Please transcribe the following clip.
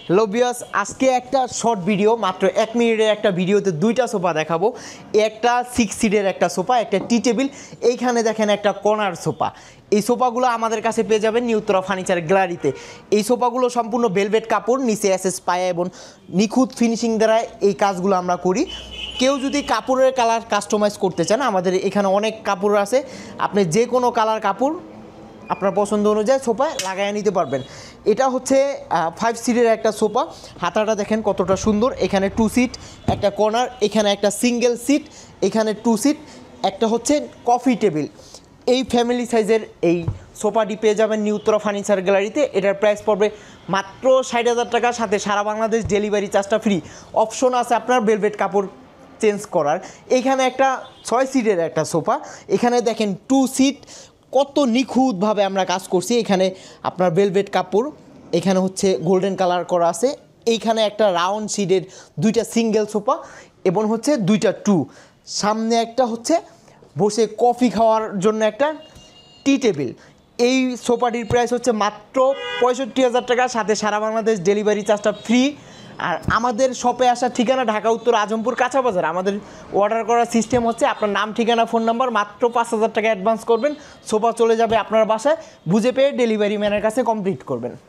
Hello viewers, আজকে একটা short video, মাত্র 1 মিনিটের একটা ভিডিওতে দুইটা সোফা দেখাবো। একটা 6 সিটের একটা সোফা, একটা টি টেবিল। এইখানে দেখেন একটা কর্নার সোফা। এই সোফাগুলো আমাদের কাছে পেয়ে যাবেন নিউ উত্তরা ফার্নিচার গ্যালারিতে। এই সোফাগুলো সম্পূর্ণ ভেলভেট কাপড়, নিচে এসএস পায়া এবং নিখুঁত ফিনিশিং দ্বারা এই কাজগুলো আমরা করি। কেউ যদি কাপড়ের কালার কাস্টমাইজ করতে চান, আমাদের এখানে অনেক কাপড় আছে, আপনি যে কোনো কালার কাপড় আপনার পছন্দ অনুযায়ী সোফায় লাগায় নিতে পারবেন। এটা হচ্ছে 5 সিটের একটা সোফা। হাতাটা দেখেন কতটা সুন্দর। এখানে 2 সিট, একটা কর্নার, এখানে একটা সিঙ্গেল সিট, এখানে 2 সিট, একটা হচ্ছে কফি টেবিল। এই ফ্যামিলি সাইজের এই সোফাটি পেয়ে যাবেন নিউ উত্তরা ফার্নিচার গ্যালারিতে। এটার প্রাইস পড়বে মাত্র 60,000 টাকা, সাথে সারা বাংলাদেশ ডেলিভারি চার্জটা ফ্রি। অপশন আছে আপনার ভেলভেট কাপড় চেঞ্জ করার। এখানে একটা 6 সিটের একটা সোফা। এখানে দেখেন 2 সিট, কত নিখুঁতভাবে আমরা কাজ করছি। এখানে আপনার ভেলভেট কাপড়, এখানে হচ্ছে গোল্ডেন কালার করা আছে। এইখানে একটা রাউন্ড সিটের দুইটা সিঙ্গেল সোফা এবং হচ্ছে দুইটা সামনে একটা হচ্ছে বসে কফি খাওয়ার জন্য একটা টি টেবিল। এই সোফাটির প্রাইস হচ্ছে মাত্র 65,000 টাকা, সাথে সারা বাংলাদেশ ডেলিভারি চার্জটা ফ্রি। আর আমাদের শপে আসার ঠিকানা ঢাকা উত্তর আজমপুর কাঁচা বাজার। আমাদের অর্ডার করার সিস্টেম হচ্ছে আপনার নাম, ঠিকানা, ফোন নাম্বার, মাত্র 5,000 টাকা অ্যাডভান্স করবেন, সোফা চলে যাবে আপনার বাসায়। বুঝে পেয়ে ডেলিভারি ম্যানের কাছে কমপ্লিট করবেন।